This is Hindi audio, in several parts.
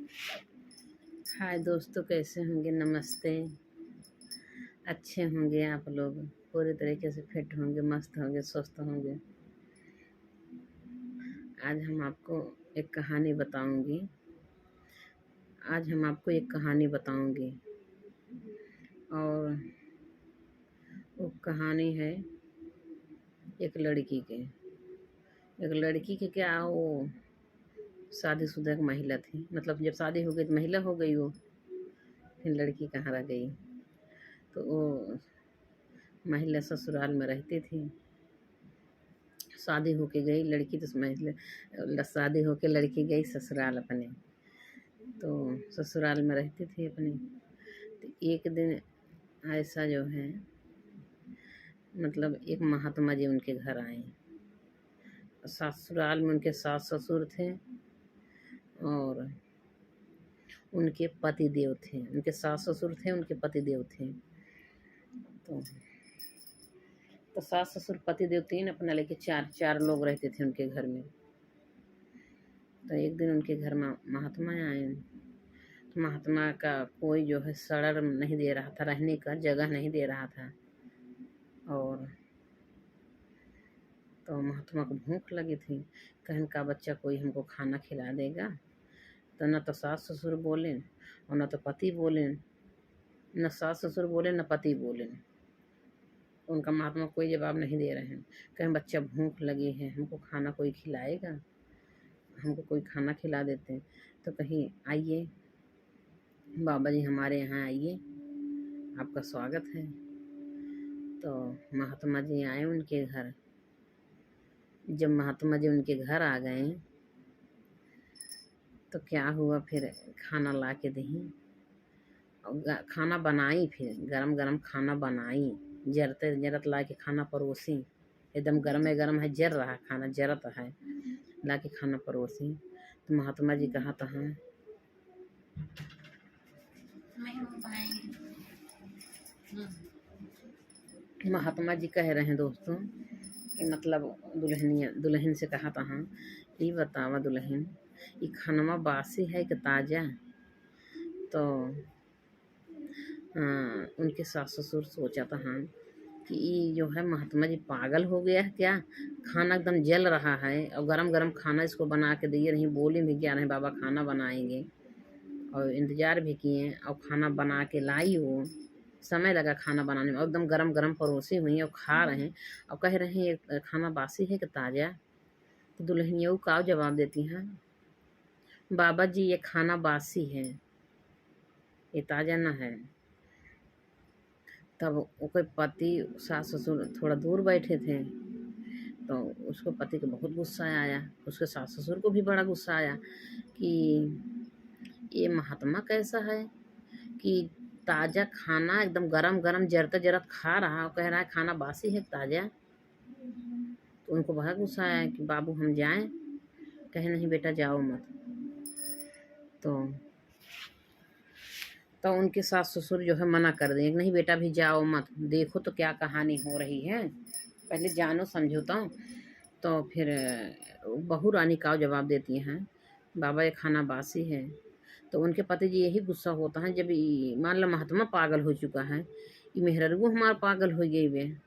हाय दोस्तों, कैसे होंगे? नमस्ते। अच्छे होंगे आप लोग, पूरे तरीके से फिट होंगे, मस्त होंगे, स्वस्थ होंगे। आज हम आपको एक कहानी बताऊंगी। और वो कहानी है एक लड़की के। क्या, वो शादीशुदा एक महिला थी। मतलब जब शादी हो गई तो महिला हो गई वो, फिर लड़की कहाँ रह गई। तो वो महिला ससुराल में रहती थी। शादी होके गई लड़की, तो महिला शादी होके लड़की गई ससुराल अपने। तो ससुराल में रहती थी अपनी। तो एक दिन ऐसा जो है, मतलब एक महात्मा जी उनके घर आए। ससुराल में उनके सास ससुर थे और उनके पति देव थे। उनके सास ससुर थे, उनके पति देव थे। तो सास ससुर पति देव तीन, अपना लेके चार लोग रहते थे उनके घर में। तो एक दिन उनके घर में महात्मा आए। तो महात्मा का कोई जो है सड़र नहीं दे रहा था, रहने का जगह नहीं दे रहा था। और तो महात्मा को भूख लगी थी। कहन का बच्चा कोई हमको खाना खिला देगा। तो न तो सास ससुर बोले और न तो पति बोले, न सास ससुर बोले न पति बोले। उनका महात्मा कोई जवाब नहीं दे रहे हैं। कहें बच्चा भूख लगी है, हमको खाना कोई खिलाएगा, हमको कोई खाना खिला देते। तो कहीं आइए बाबा जी, हमारे यहाँ आइए, आपका स्वागत है। तो महात्मा जी आए उनके घर। जब महात्मा जी उनके घर आ गए तो क्या हुआ, फिर खाना ला के दी। खाना बनाई, फिर गरम गरम खाना बनाई। जरते जरत ला के खाना परोसी। एकदम गरम गरम है, जर रहा खाना, जरत है, ला के खाना परोसी। तो महात्मा जी कहा था, महात्मा जी कह रहे हैं दोस्तों कि मतलब दुल्हन से कहा था, ये बतावा दुल्हन, ये खानवा बासी है कि ताज़ा। तो उनके सास ससुर सोचा था कि ये जो है महात्मा जी पागल हो गया है क्या। खाना एकदम जल रहा है और गरम गरम खाना इसको बना के दिए नहीं, बोले भी क्या नहीं बाबा खाना बनाएंगे, और इंतज़ार भी किए और खाना बना के लाई। वो समय लगा खाना बनाने में, और एकदम गरम गरम परोसी हुई और खा रहे हैं और कह रहे हैं ये खाना बासी है कि ताज़ा। तो दुल्हनिया का जवाब देती हैं, बाबा जी ये खाना बासी है, ये ताज़ा ना है। तब उसके पति सास ससुर थोड़ा दूर बैठे थे। तो उसको पति को बहुत गुस्सा आया, उसके सास ससुर को भी बड़ा गुस्सा आया कि ये महात्मा कैसा है कि ताज़ा खाना एकदम गरम गरम जरते जरत खा रहा और कह रहा है खाना बासी है ताज़ा। तो उनको बहुत गुस्सा आया कि बाबू हम जाएं। कहे नहीं बेटा जाओ मत। तो उनके सास ससुर जो है मना कर दें, नहीं बेटा भी जाओ मत, देखो तो क्या कहानी हो रही है, पहले जानो समझो। तो फिर बहू रानी का जवाब देती हैं, बाबा ये खाना बासी है। तो उनके पति जी यही गुस्सा होता है, जब मान लो महात्मा पागल हो चुका है, ये मेहररू हमार पागल हो गई वे,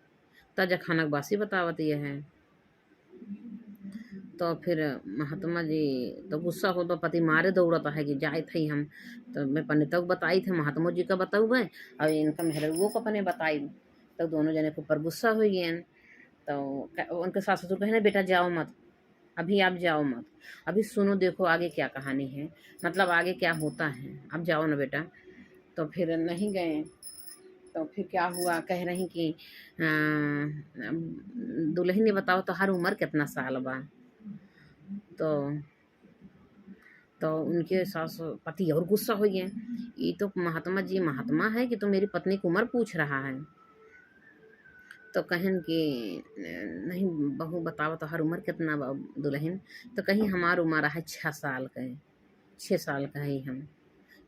ताजा खाना बासी बतावत ये है। तो फिर महात्मा जी तो गुस्सा हो तो पति मारे दौड़ता है कि जाए थे हम। तो मैं पंडित को बताई थे, महात्मा जी का बताऊ है और इनका मेहररुओं को अपने बताई। तो दोनों जने के ऊपर गुस्सा हो गए। तो उनके सास ससुर कहे बेटा जाओ मत, अभी आप जाओ मत, अभी सुनो देखो आगे क्या कहानी है, मतलब आगे क्या होता है, आप जाओ ना बेटा। तो फिर नहीं गए। तो फिर क्या हुआ, कह रही कि दुल्हन ने बताओ तो हर उम्र कितना साल बा। तो उनके सास पति और गुस्सा हो गए, ये तो महात्मा जी महात्मा है कि तो मेरी पत्नी की उम्र पूछ रहा है। तो कहन कि नहीं बहू बताओ तो हर उम्र कितना दुल्हन। तो कहीं हमार उम्र है 6 साल का है, 6 साल का है हम,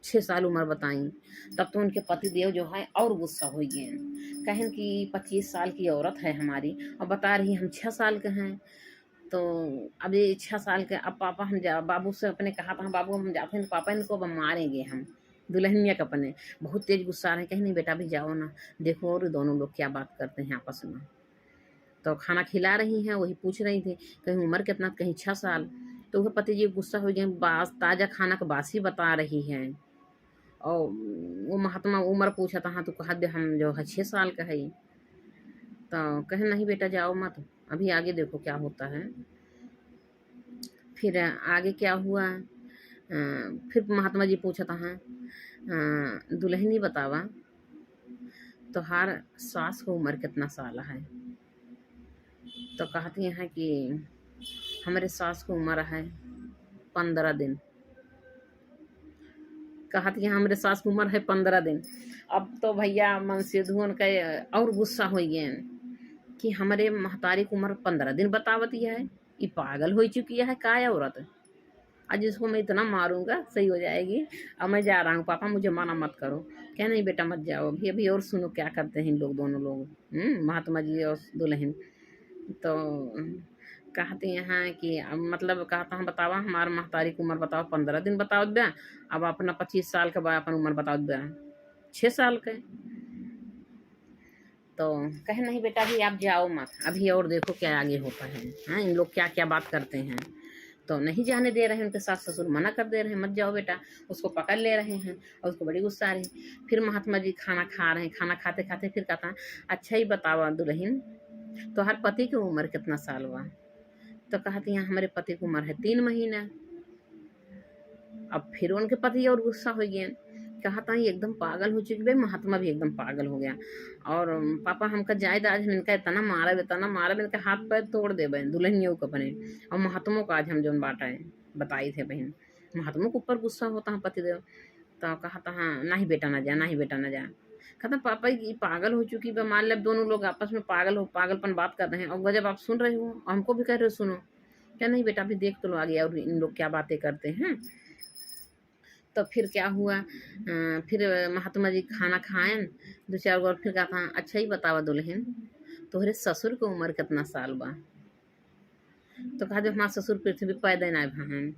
6 साल उम्र बताई। तब तो उनके पति देव जो है और गुस्सा हो गए, कहन कि 25 साल की औरत है हमारी और बता रही हम 6 साल के हैं। तो अब ये 6 साल के, अब पापा हम जा बाबू से अपने कहा था, बाबू हम जाते हैं तो पापा इनको अब मारेंगे हम, दुल्हनिया के अपने बहुत तेज गुस्सा आ रहे हैं। कहीं नहीं बेटा अभी जाओ ना, देखो और दोनों लोग क्या बात करते हैं आपस में। तो खाना खिला रही हैं, वही पूछ रही थी कहीं उम्र कितना, कहीं 6 साल। तो वह पति जी गुस्सा हो गए, बास ताज़ा खाना का बासी बता रही हैं। और वो महात्मा उम्र पूछा था, हाँ तो कहा दे हम जो है 6 साल का है। तो कहे नहीं बेटा जाओ मत, अभी आगे देखो क्या होता है। फिर आगे क्या हुआ, फिर महात्मा जी पूछा था, हाँ दुल्हनी बतावा तोहार सास को उम्र कितना साल है। तो कहती हैं कि हमारे सास को उम्र है 15 दिन। कहती है हमारे सास की उम्र है 15 दिन। अब तो भैया मनसेधुअन का और गुस्सा हो गए कि हमारे महतारी की उम्र 15 दिन बतावती है, ये पागल हो चुकी है का औरत। आज इसको मैं इतना मारूंगा सही हो जाएगी। अब मैं जा रहा हूँ पापा, मुझे माना मत करो। क्या नहीं बेटा मत जाओ, अभी अभी और सुनो क्या करते हैं इन लोग, दोनों लोग, महात्मा जी और दुल्हन। तो कहती हैं कि अब मतलब कहता हूँ बतावा हमार महतारी की उम्र बताओ 15 दिन बताओ ब्या, अब अपना 25 साल के बाद अपन उम्र बताओ ब्या 6 साल के। तो कहे नहीं बेटा अभी आप जाओ मत, अभी और देखो क्या आगे होता है। हाँ इन लोग क्या क्या बात करते हैं। तो नहीं जाने दे रहे हैं, उनके सास ससुर मना कर दे रहे हैं मत जाओ बेटा, उसको पकड़ ले रहे हैं और उसको बड़ी गुस्सा आ रही है। फिर महात्मा जी खाना खा रहे हैं, खाना खाते खाते फिर कहता है अच्छा ही बतावा दुल्हन तो हर पति की उम्र कितना साल हुआ। तो कहती हैं हमारे पति की उम्र है 3 महीना। अब फिर उनके पति और गुस्सा हो गए, कहता है एकदम पागल हो चुकी भाई, महात्मा भी एकदम पागल हो गया। और पापा हमका जायदाद हम इनका इतना मारा इनका हाथ पैर तोड़ दे बहन दुल्हनियों को अपने, और महात्मों का आज हम जो बाटा है बताई थे बहन। महात्मों के ऊपर गुस्सा होता है पतिदेव। तो कहता हाँ नहीं बेटा ना जा, नहीं बेटा ना जा। कहता पापा ये पागल हो चुकी है, मान लो दोनों लोग आपस में पागलपन बात कर रहे हैं और जब आप सुन रहे हो और हमको भी कह रहे हो सुनो। क्या नहीं बेटा अभी देख तो लो आगे और इन लोग क्या बातें करते हैं। तो फिर क्या हुआ, फिर महात्मा जी खाना खाएं 2-4 बार, फिर कहा अच्छा ही बतावा दुल्हन तोहरे ससुर की उम्र कितना साल बा। तो कहा जो हमारे ससुर पृथ्वी पैदा ना भान।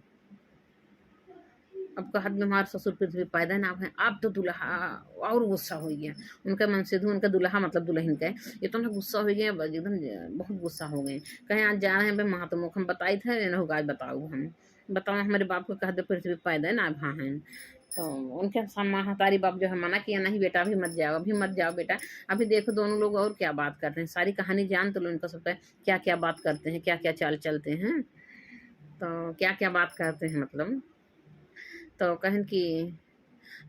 अब कहा हमारे ससुर पृथ्वी पैदा ना भाई। अब तो दुल्हा और गुस्सा हो गया, उनका मनसेधु उनका दुल्हा मतलब दुल्हन का इतना गुस्सा हो गया, एकदम बहुत गुस्सा हो गए। कहीं आज जा रहे हैं भाई महात्मा को हम बताई थे ना होगा, आज बताओ हम बताओ हमारे बाप को कह दे पृथ्वी पैदा ना भान। तो उनके महतारी बाप जो है मना किया नहीं बेटा अभी मत जाओ, अभी मत जाओ बेटा, अभी देखो दोनों लोग और क्या बात करते हैं, सारी कहानी जान तो लो इनका सबका क्या क्या बात करते हैं, क्या क्या चाल चलते हैं। तो क्या क्या बात करते हैं मतलब। तो कहन कि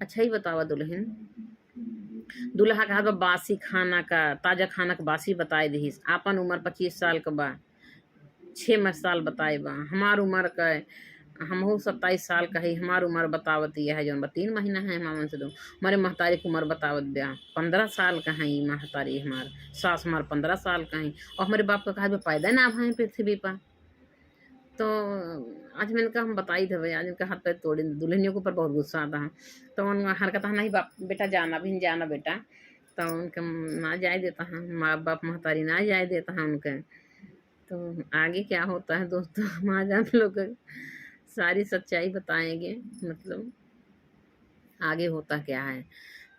अच्छा ही बतावा दुल्हन दूल्हा कहा बा बासी खाना का ताज़ा खाना का बासी बताए दीस, आपन उम्र 25 साल का बा 6 साल बताए बा, हमार उम्र का हमहू 27 साल का है, हमार उम्र बतावत यह है जो 3 महीना है हमारे से दो। हमारे महतारी की उम्र बतावत ब्या 15 साल का है, महतारी हमार सास हमार 15 साल का है, और हमारे बाप का कहा पैदा ना भाई पृथ्वी पर। तो आज मैंने कहा हम बताई थे भाई, आज इनका हाथ पैर तोड़े, दुल्हनियों के ऊपर बहुत गुस्सा आता है। तो उन हरकत नहीं बाप बेटा जाना भी नहीं जाना बेटा। तो उनके ना जाए देता है, माँ बाप महतारी ना जाए देता है उनके। तो आगे क्या होता है दोस्तों हम आज आप लोग सारी सच्चाई बताएंगे, मतलब आगे होता क्या है।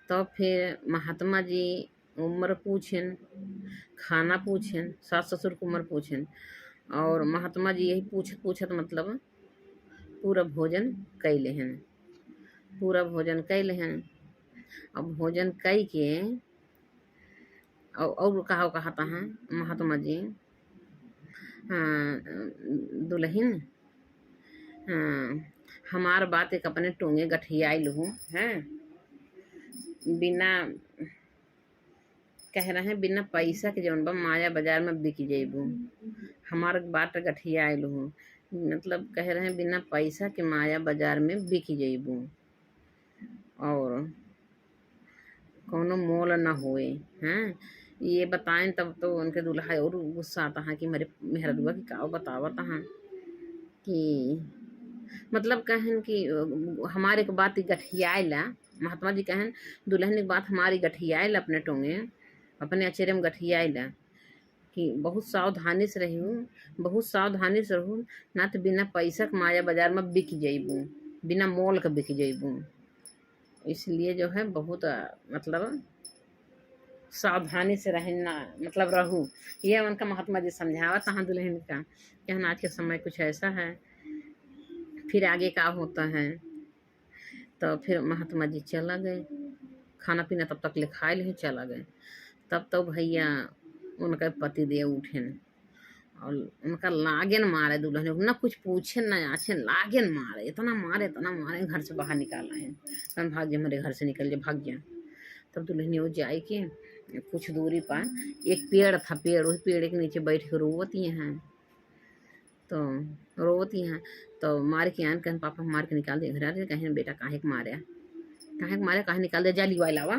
तो फिर महात्मा जी उम्र पूछें, खाना पूछें, सास ससुर की उम्र पूछें, और महात्मा जी यही पूछत मतलब पूरा भोजन कैले हैं, पूरा भोजन कैले हैं। अब भोजन कई के और कहता है महात्मा जी दुल्हन हमार बात एक अपने टोंगे गठियाई लूँ हैं, बिना कह रहे हैं बिना पैसा के जौन बा माया बाजार में बिक जेबू, हमार बात गठियाई लूँ मतलब कह रहे हैं बिना पैसा के माया बाजार में बिक जेबू और कोनो मोल न होए हैं। ये बताएं तब तो उनके दूल्हा और गुस्सा आता है कि मेरा दुआ की का बतावत हैं कि मतलब कहन कि हमारे के बात गठियाला, महात्मा जी कहन दुल्हन की बात हमारी गठियाल अपने टोंगे अपने अचेरे में गठियाला कि बहुत सावधानी से रहूँ, बहुत सावधानी से रहूँ, ना तो बिना पैसा के माया बाजार में बिक जइबू, बिना मोल के बिक जइबू। इसलिए जो है बहुत मतलब सावधानी से रहना मतलब रहूँ। ये उनका महात्मा जी समझावत हाँ दुल्हन का कि हम आज के समय कुछ ऐसा है, फिर आगे का होता है। तो फिर महात्मा जी चला गए, खाना पीना तब तक ले खाए ले चला गए। तब तो भैया उनका पति देव उठेन और उनका लागेन मारे दुल्हन को, ना कुछ पूछे ना आछे, लागेन मारे, इतना मारे घर से बाहर निकाला है। कौन भाग जा, मेरे घर से निकल जा, भाग जा। तब दुल्हन वो जाए के कुछ दूरी पर एक पेड़ था, पेड़, उस पेड़ के नीचे बैठ के रोवती हैं। तो रोवती हैं तो मार के आन कहन पापा मार के निकाल दे घर। कहें बेटा काहे के मारे, काहे निकाल दे, जाली वाला लावा,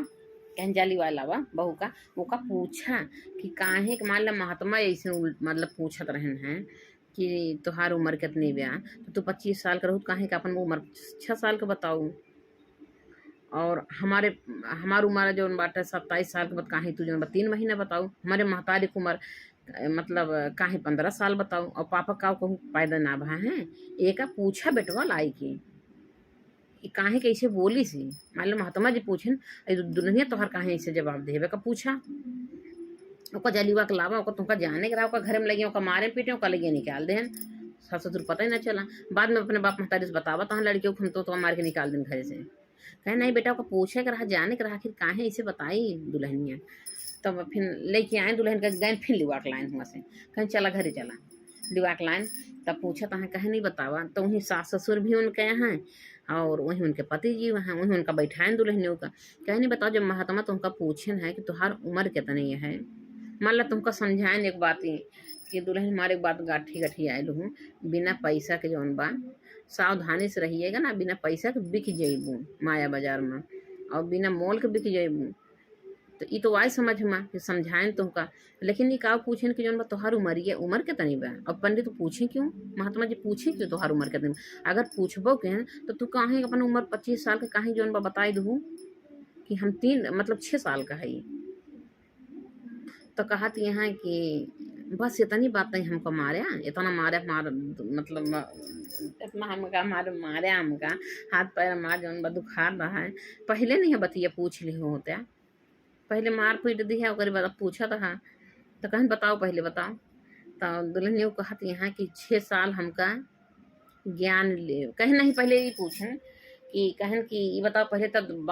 कहन जाली वाला लावा बहू का। वो का पूछा कि काहे के मान ला महात्मा ऐसे मतलब पूछत रहन हैं कि तुहार उम्र कितनी ब्या, तो तू 25 साल का रहू, काहे का अपन उम्र 6 साल का बताऊ, और हमार उम्र जो बाटे 27 साल के बाद काहे तू जो 3 महीना बताऊ, हमारे महतारी की उम्र मतलब काहे 15 साल बताऊ, और पापा का कहूँ पैदा ना भा है। एक पूछा बेटवा लाई की काहे कैसे बोली सी, मान लो महात्मा जी पूछन दुल्हनिया तोहर काहे ऐसे जवाब देवे का पूछा। ओका जलीवा के लावा, ओका तुमका जाने के रहा, ओका घर में लगे, ओका मारे पीटे, ओका लगे निकाल दे। सास ससुर पता ही ना चला, बाद में अपने बाप महतारी से बतावा तहाँ लड़कियों को हम तो मार के निकाल दें घर से। कहे नहीं बेटा ओका पूछे के रहा, जाने के रहा, आखिर काहे ऐसे बताई दुल्हनिया। तब फिर लेके आए दुल्हन का गैन, फिर लिवा के लाइन हुआ से, कहीं चला घरे चला लिवा के लाइन। तब पूछा तहाँ कहे नहीं बतावा, तो वहीं सास ससुर भी उनके यहाँ और वहीं उनके पति जी वहाँ, वहीं उनका बैठाएं दुल्हनियों का। कहे नहीं बताओ, जब महात्मा तुमका पूछन है कि तुम्हार उम्र कितनी है, मान ला तुमका समझाएं एक बात ही कि दुल्हन हमारे एक बात गाठी गठी आयल हूँ, बिना पैसा के जौन बा सावधानी से रहिएगा ना, बिना पैसा के बिक जइबू माया बाजार में, और बिना मोल के बिक जइबू। तो ये तो आई समझ में कि समझाएं तुमका, लेकिन ये का पूछें कि जौन बा तोहार उमरिया उम्र कितनी बा। अब पंडित तो पूछे क्यों, महात्मा जी पूछे क्यों तोहार उम्र कितनी, अगर पूछबो के तो तू काहे अपन उम्र 25 साल के काहे जौन बा बताई दू कि हम 6 साल का है। तो कहत यहाँ कि बस इतनी बात नहीं हमको मारे, इतना मारे मतलब इतना हमका मारे हमका हाथ पैर मार जौन बा दुखा रहा है। पहले नहीं बतिया पूछ ली होते, पहले मार पीट दी है, ओकरे बाद पूछा था तो कहन बताओ पहले बताओ। तो दुल्हन को कहत यहाँ कि 6 साल हमका ज्ञान ले, कहे नहीं पहले ये पूछन कि कहन कि ये बताओ पहले तब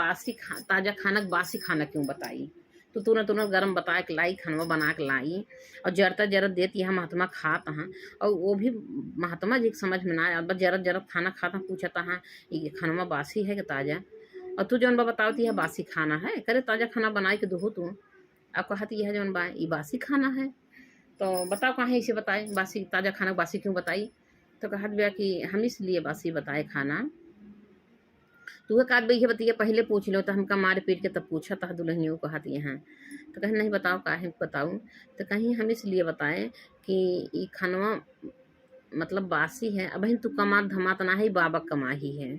ताजा खाना बासी खाना क्यों बताई, तो तुरंत गर्म बता के लाई, खानवा बना के लाई और जरता जरत देती है महात्मा खाता हाँ। और वो भी महात्मा जी के समझ में ना आया, बस जरत खाना खाता, पूछता हाँ ये खानवा बासी है कि ताजा, और तू जौन बा बतावती है बासी खाना है, करे ताजा खाना बनाए के दो तू। अब कहती है जौन बा ये बासी खाना है, तो बताओ कहाँ इसे बताए बासी, ताजा खाना बासी क्यों बताई। तो कहत भैया कि हम इसलिए बासी बताए खाना, तू काट भैया बतिया पहले पूछ लो, तो हमका मार पीट के तब पूछा था दुल्हनियों को कहती यहाँ। तो कहीं नहीं बताओ काहे बताऊँ, तो कहीं हम इसलिए बताएं कि ये खानवा मतलब बासी है, अब तू कमा धमात ना है, बाबा कमा ही है,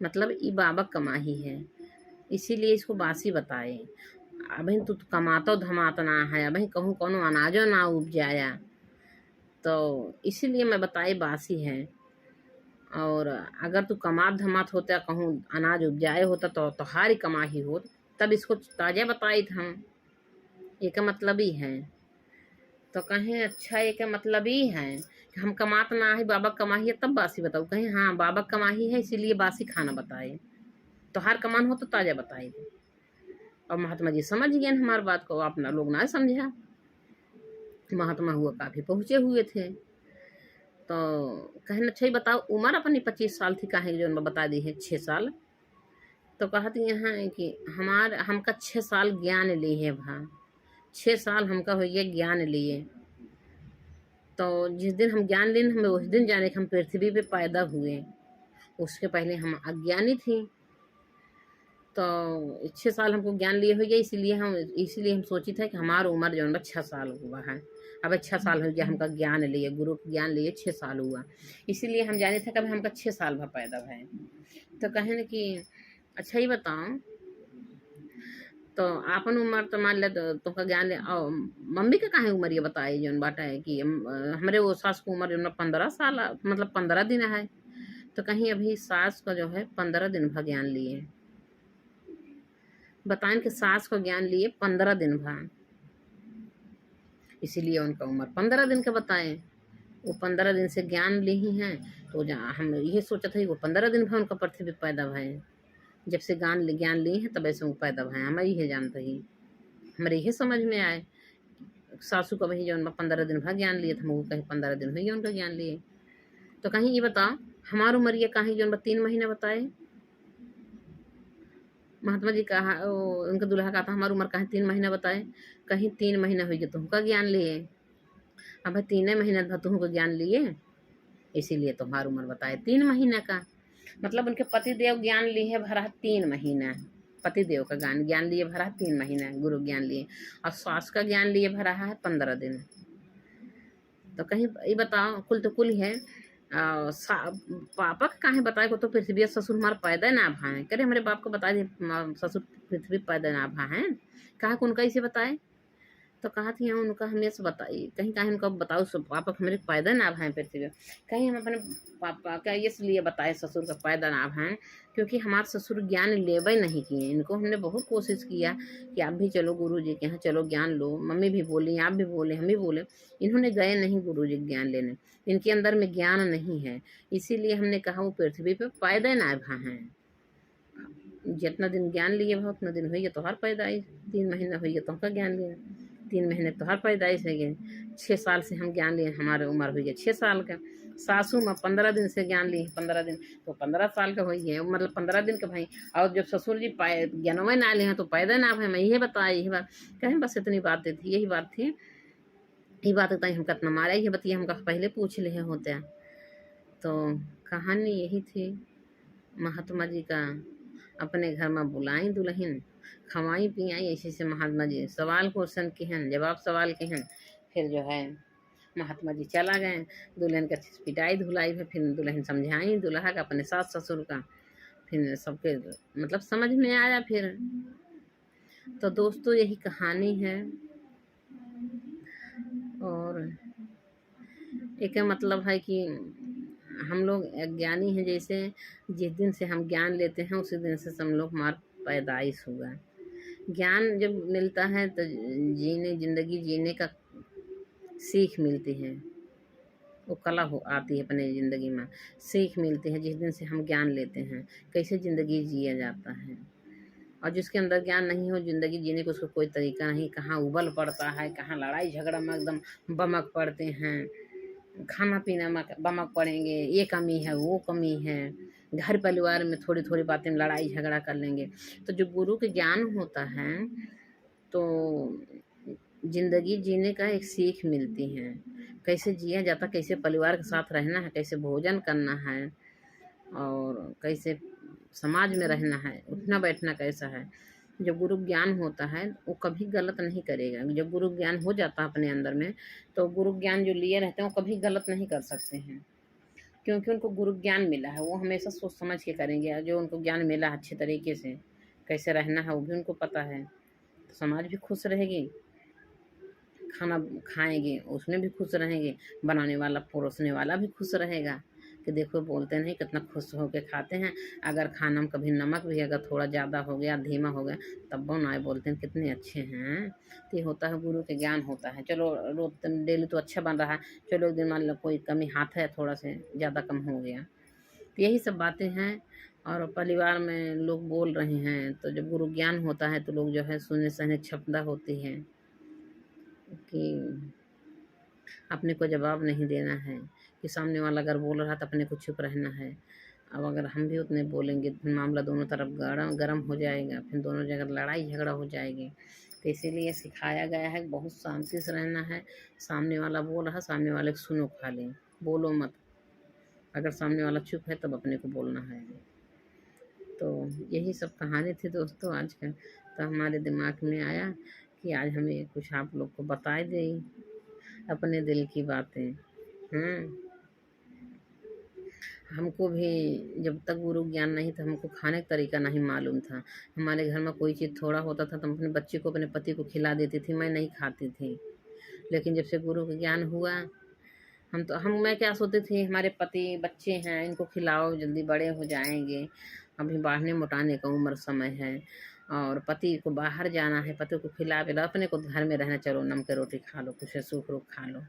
मतलब ये बाबा कमा ही है, इसीलिए इसको बासी बताए। अब तू कमातो धमात ना है, अब कहूँ कोनो अनाजो ना उपजाया, तो इसीलिए मैं बताए बासी है। और अगर तू कमात धमात होता कहूँ अनाज उपजाए होता तो तोहारी कमा ही होत, तब इसको ताजा बताई था हम, ये का मतलब ही है। तो कहें अच्छा ये का मतलब ही है कि हम कमात ना है, बाबा कमाही है तब बासी बताऊ। कहें हाँ बाबा कमाही है इसीलिए बासी खाना बताए, तोहार कमान हो तो ताजा बताई। और महात्मा जी समझ गए हमारी बात को, अपना लोग ना समझा, महात्मा हुआ काफी पहुँचे हुए थे। तो कहना अच्छा ही बताओ उम्र अपनी 25 साल थी, काहे जो बता दी है 6 साल। तो कहती यहाँ कि हमका 6 साल ज्ञान लिए भा, 6 साल हमका हो गया ज्ञान लिए। तो जिस दिन हम ज्ञान लिए हमें उस दिन जाने कि हम पृथ्वी पे पैदा हुए, उसके पहले हम अज्ञानी थी। तो 6 साल हमको ज्ञान लिए हो गया, इसीलिए हम सोची था कि हमारा उम्र जो है 6 साल हुआ है। अब 6 साल हो गया हमका ज्ञान लिए, गुरु ज्ञान लिए 6 साल हुआ, इसीलिए हम जाने थे कभी हमका 6 साल भा पैदा है। तो कहें कि अच्छा ही बताओ, तो आपन उम्र तो मान ले तो ज्ञान ले और मम्मी के काहे उम्र ये बताए जौन बाटा है कि हमरे वो सास की उम्र जौन 15 साल मतलब 15 दिन है। तो कहीं अभी सास का जो है 15 दिन भा ज्ञान लिए, बताएं कि सास को ज्ञान लिए 15 दिन भा, इसीलिए उनका उम्र 15 दिन के बताएं। वो 15 दिन से ज्ञान ली ही हैं। तो हम ये सोचा था कि वो 15 दिन भा उनका पृथ्वी पैदा भय, जब से ज्ञान ली है तब ऐसे वो पैदा भय, हमें ये जानते ही हमारे ये समझ में आए। सासू का वही जो 15 दिन भा ज्ञान लिए थे, वो कहीं 15 दिन हुई उनका ज्ञान लिए। तो कहीं ये बताओ हमारी उम्र ये कहीं जो 3 महीने बताए, महात्मा जी कहा उनका दूल्हा कहा था हमारी उम्र कहीं 3 महीना बताए, कहीं 3 महीना हुई तो तुमका ज्ञान लिए। अब 3 महीना तुमको ज्ञान लिए, इसीलिए तुम्हारी उम्र बताए 3 महीना का। मतलब उनके पति देव ज्ञान लिए भरा 3 महीना, पति देव का ज्ञान लिए भरा 3 महीना गुरु ज्ञान लिए, और सास का ज्ञान लिए भरा है 15 दिन। तो कहीं ये बताओ कुल तो कुल है पापा का काहे बताए को तो पृथ्वी ससुर हमारा पैदा ना भा है, करे हमारे बाप को बता दी ससुर पृथ्वी पैदा ना भा है, कहा उनका इसे बताए। तो कहा थी यहाँ उनका हमें से बताइए कहीं कहीं उनका बताओ सब पापा हमारे पैदा ना भाई पृथ्वी, कहीं हम अपने पापा का इसलिए बताए ससुर का पैदा ना भाई क्योंकि हमारे ससुर ज्ञान लेवे नहीं किए। इनको हमने बहुत कोशिश किया कि आप भी चलो गुरु जी के यहाँ चलो ज्ञान लो, मम्मी भी बोली आप भी बोले हम भी बोले, इन्होंने गए नहीं गुरु जी ज्ञान लेने, इनके अंदर में ज्ञान नहीं है। इसीलिए हमने कहा वो पृथ्वी पे पैदा ना भा हैं। जितना दिन ज्ञान लिए भा उतना दिन हुई तो हर पैदाइश, 3 महीना हुई तो का ज्ञान लिया, 3 महीने तो हर पैदाइश है गए। 6 साल से हम ज्ञान लिए, हमारे उम्र हुई है 6 साल का। सासू में 15 दिन से ज्ञान ली, 15 दिन तो 15 साल का हुई है, मतलब 15 दिन का भाई। और जब ससुर जी ज्ञानवे ना ले हैं तो पैदा ना भाई, मैं यही बताया यही बात कहें, बस इतनी बातें थी, यही बात थी। यही बात होता है हम कितना मारा ये बतिया हमका पहले पूछ ले होते। तो कहानी यही थी महात्मा जी का, अपने घर में बुलाई दुल्हन खवाई पियाई, ऐसे से महात्मा जी सवाल क्वेश्चन के हैं जवाब सवाल के हैं। फिर जो है महात्मा जी चला गए, दुल्हन का पिटाई धुलाई है, फिर दुल्हन समझाई दूल्हा का अपने सास ससुर का, फिर सबके मतलब समझ में आया फिर। तो दोस्तों यही कहानी है। और एक मतलब है कि हम लोग ज्ञानी हैं, जैसे जिस दिन से हम ज्ञान लेते हैं उसी दिन से हम लोग हमारा पैदाइश हुआ। ज्ञान जब मिलता है तो ज़िंदगी जीने का सीख मिलती है, वो कला हो आती है अपने ज़िंदगी में, सीख मिलती है जिस दिन से हम ज्ञान लेते हैं कैसे ज़िंदगी जिया जाता है। और जिसके अंदर ज्ञान नहीं हो ज़िंदगी जीने का उसको कोई तरीका नहीं, कहाँ उबल पड़ता है, कहाँ लड़ाई झगड़ा में एकदम बमक पड़ते हैं, खाना पीना में बमक पड़ेंगे, ये कमी है वो कमी है, घर परिवार में थोड़ी थोड़ी बातें में लड़ाई झगड़ा कर लेंगे। तो जो गुरु के ज्ञान होता है तो ज़िंदगी जीने का एक सीख मिलती है, कैसे जिया जाता, कैसे परिवार के साथ रहना है, कैसे भोजन करना है, और कैसे समाज में रहना है, उठना बैठना कैसा है। जब गुरु ज्ञान होता है वो कभी गलत नहीं करेगा। जब गुरु ज्ञान हो जाता है अपने अंदर में तो गुरु ज्ञान जो लिए रहते हैं वो कभी गलत नहीं कर सकते हैं, क्योंकि उनको गुरु ज्ञान मिला है। वो हमेशा सोच समझ के करेंगे, जो उनको ज्ञान मिला है अच्छे तरीके से कैसे रहना है वो भी उनको पता है, तो समाज भी खुश रहेगी, खाना खाएंगे उसमें भी खुश रहेंगे, बनाने वाला परोसने वाला भी खुश रहेगा कि देखो बोलते नहीं कितना खुश होकर खाते हैं। अगर खाना में कभी नमक भी अगर थोड़ा ज़्यादा हो गया धीमा हो गया तब वो ना बोलते हैं कितने अच्छे हैं। तो ये होता है गुरु के ज्ञान होता है। चलो रोज डेली तो अच्छा बन रहा है, चलो एक दिन मान लो कोई कमी हाथ है थोड़ा से ज़्यादा कम हो गया, तो यही सब बातें हैं। और परिवार में लोग बोल रहे हैं तो जब गुरु ज्ञान होता है तो लोग जो है सुनने सहने क्षमता होती है कि अपने को जवाब नहीं देना है, कि सामने वाला अगर बोल रहा तो अपने को चुप रहना है। अब अगर हम भी उतने बोलेंगे तो मामला दोनों तरफ गरम हो जाएगा, फिर दोनों जगह लड़ाई झगड़ा हो जाएगी। तो इसीलिए सिखाया गया है बहुत शांति से रहना है। सामने वाला बोल रहा सामने वाले को सुनो खाली, बोलो मत, अगर सामने वाला चुप है तब अपने को बोलना है। तो यही सब कहानी थी दोस्तों आज का। तो हमारे दिमाग में आया कि आज हमें कुछ आप लोग को बता दें अपने दिल की बातें। हमको भी जब तक गुरु ज्ञान नहीं था, हमको खाने का तरीका नहीं मालूम था। हमारे घर में कोई चीज़ थोड़ा होता था तो हम अपने बच्चे को, अपने पति को खिला देती थी, मैं नहीं खाती थी। लेकिन जब से गुरु का ज्ञान हुआ, मैं क्या सोचती थी, हमारे पति बच्चे हैं, इनको खिलाओ, जल्दी बड़े हो जाएँगे, अभी बढ़ने मोटाने का उम्र समय है, और पति को बाहर जाना है, पति को खिला-पिलाओ, अपने को घर में रहना, चलो नम के रोटी खा लो, कुछ सूख-रूख खा लो।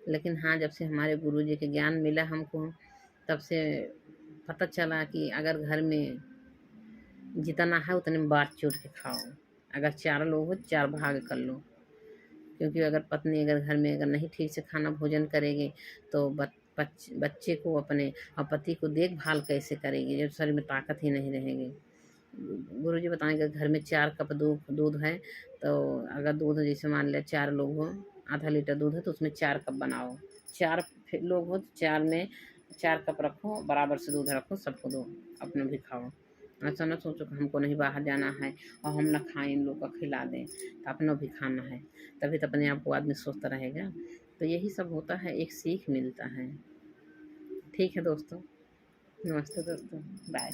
लेकिन हाँ, जब से हमारे गुरुजी के ज्ञान मिला हमको, तब से पता चला कि अगर घर में जितना है उतने में बाँट-चूट के खाओ। अगर 4 लोग हो, 4 भाग कर लो। क्योंकि अगर पत्नी अगर घर में अगर नहीं ठीक से खाना भोजन करेगी, तो बच्चे को अपने और पति को देखभाल कैसे करेगी, जब शरीर में ताकत ही नहीं रहेगी। गुरुजी बताएँगे घर में 4 कप दूध है, तो अगर दूध जैसे मान लिया 4 लोग हो, आधा लीटर दूध है तो उसमें 4 कप बनाओ। 4 लोग हो तो 4 में 4 कप रखो, बराबर से दूध रखो, सबको दो, अपना भी खाओ। ऐसा ना सोचो कि हमको नहीं बाहर जाना है और हम ना खाएँ, इन लोग को खिला दें, तो अपना भी खाना है। तभी तो अपने आप को आदमी स्वस्थ रहेगा। तो यही सब होता है, एक सीख मिलता है। ठीक है दोस्तों, नमस्ते दोस्तों, बाय।